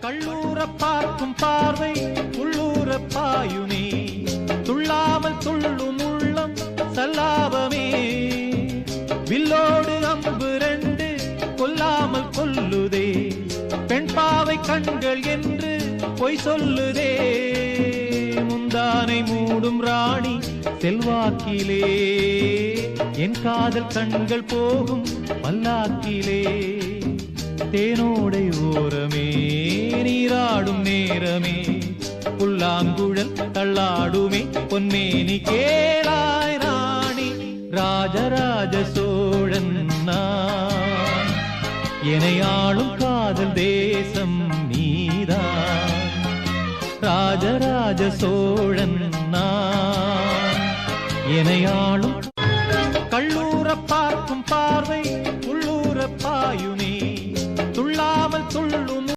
கள்ளூர பார்க்கும் பார்வை உள்ளூர பாயுமே, துள்ளாமல் துள்ளும் உள்ளம் சல்லாபமே. வில்லோடு அம்பு ரெண்டு கொல்லாமல் கொல்லுதே, பெண் பாவை கண்கள் என்று பொய் சொல்லுதே. முந்தானை மூடும் ராணி செல்வாக்கிலே, என் காதல் கண்கள் போகும் பல்லாக்கிலே. தேனோடை ஓரமே நீராடும் நேரமே, புல்லாங்குழல் தள்ளாடுமே பொன்னேனி கேளாய் ராணி. ராஜராஜ சோழன் நான், என்னை ஆளும் காதல் தேசம் நீதான். ராஜராஜ சோழன் நான், என்னை ஆளும். கள்ளூர பார்க்கும் பார்வை உள்ளூர பாயுமே, துள்ளாமல் துள்ளும்